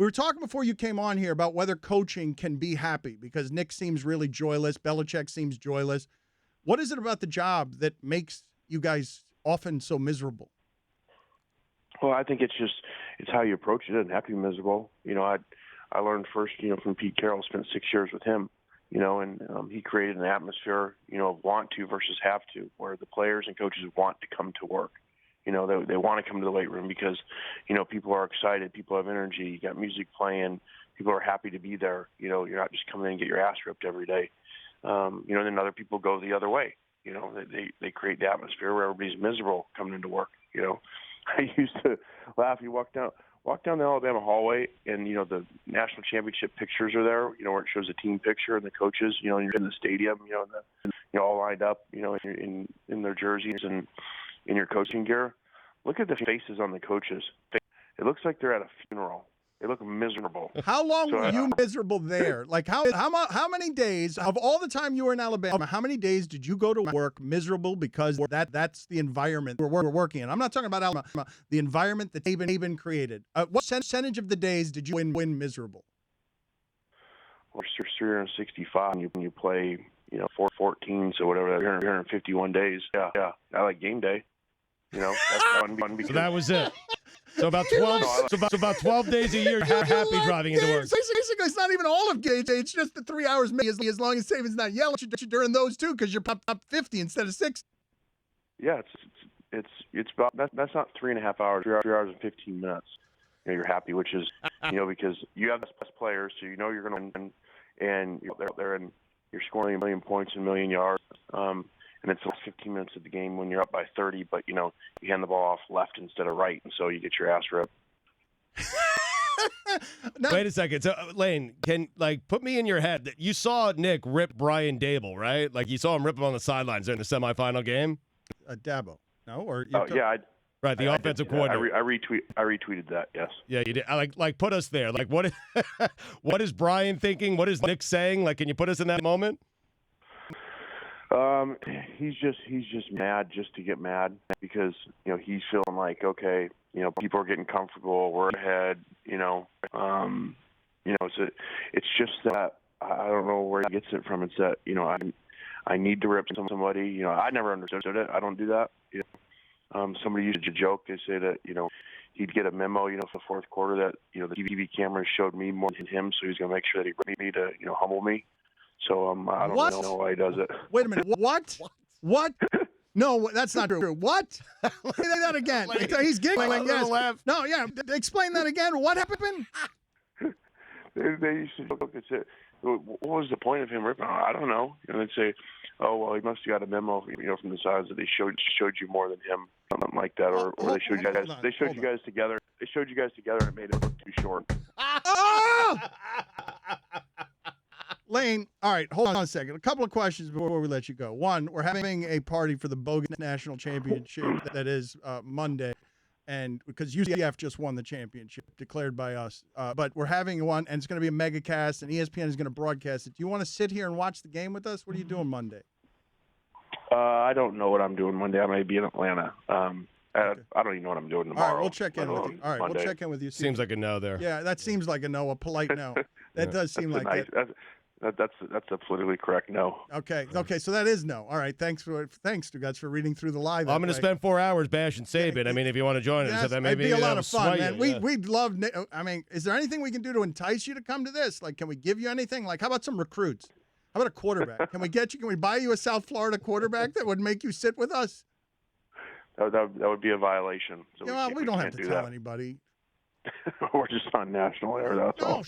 We were talking before you came on here about whether coaching can be happy because Nick seems really joyless. Belichick seems joyless. What is it about the job that makes you guys often so miserable? Well, I think it's how you approach it. It doesn't have to be miserable. I learned first, from Pete Carroll. Spent 6 years with him, and he created an atmosphere, of want to versus have to, where the players and coaches want to come to work. They want to come to the weight room because, people are excited, people have energy, you got music playing, people are happy to be there. You're not just coming in and get your ass ripped every day. And then other people go the other way. They create the atmosphere where everybody's miserable coming into work. I used to laugh. You walk down the Alabama hallway, and the national championship pictures are there. Where it shows a team picture and the coaches. And you're in the stadium. All lined up. In their jerseys and in your coaching gear. Look at the faces on the coaches. It looks like they're at a funeral. They look miserable. How long were you miserable there? Like how many days of all the time you were in Alabama? How many days did you go to work miserable because that's the environment we're working in? I'm not talking about Alabama. The environment that Saban created. What percentage of the days did you win miserable? Well, 365, and you play 14, so whatever, 351 days. Yeah. I like game day. That's fun because so that was it. So about 12. So about 12 days a year, happy driving into work. Basically, it's not even all of game day. It's just the 3 hours. As long as Saban's not yelling at you during those two, because you're up 50 instead of 60. Yeah, it's about that's not 3.5 hours. 3 hours and 15 minutes. You're happy, which is because you have the best players, so you're going to win, and you're out there and you're scoring a million points and a million yards. And it's the last 15 minutes of the game when you're up by 30, but, you hand the ball off left instead of right, and so you get your ass ripped. Wait a second. So, Lane, can, put me in your head that you saw Nick rip Brian Dable, right? Like, you saw him rip him on the sidelines during the semifinal game? Dabo. No? Or yeah. Right, the offensive coordinator. I retweeted that, yes. Yeah, you did. Like, put us there. Like, what is Brian thinking? What is Nick saying? Like, can you put us in that moment? He's just mad just to get mad because, he's feeling like, okay, people are getting comfortable. We're ahead, it's just that I don't know where he gets it from. It's that, I need to rip somebody. I never understood it. I don't do that. Somebody used to joke. They say that, he'd get a memo, for the fourth quarter that, the TV cameras showed me more than him. So he's going to make sure that he ready me to, humble me. So I don't really know why he does it. Wait a minute. What? What? No, that's not true. What? Say that again. He's giggling. Yes. Laugh. No, yeah. Explain that again. What happened? They used to look and say, what was the point of him ripping? I don't know. And they'd say, oh, well, he must have got a memo, from the sides that they showed you more than him, something like that, or they showed you guys. They showed you guys together. They showed you guys together, and it made it look too short. Lane, all right, hold on a second. A couple of questions before we let you go. One, we're having a party for the bogus national championship that is Monday, and because UCF just won the championship, declared by us. But we're having one, and it's going to be a mega cast, and ESPN is going to broadcast it. Do you want to sit here and watch the game with us? What are you doing Monday? I don't know what I'm doing Monday. I may be in Atlanta. I don't even know what I'm doing tomorrow. All right, we'll check in with you. All right, Monday. We'll check in with you. Seems like a no there. Yeah, that seems like a no, a polite no. That does seem like nice, that. That's a politically correct no. Okay, so that is no. All right, thanks to guys for reading through the live. I'm going to spend 4 hours bashing Saban. I mean, if you want to join us, that may be a lot of fun, man. Yeah. We'd love. I mean, is there anything we can do to entice you to come to this? Like, can we give you anything? Like, how about some recruits? How about a quarterback? Can we buy you a South Florida quarterback that would make you sit with us? That would be a violation. So we don't have to tell anybody. We're just on national air. That's all.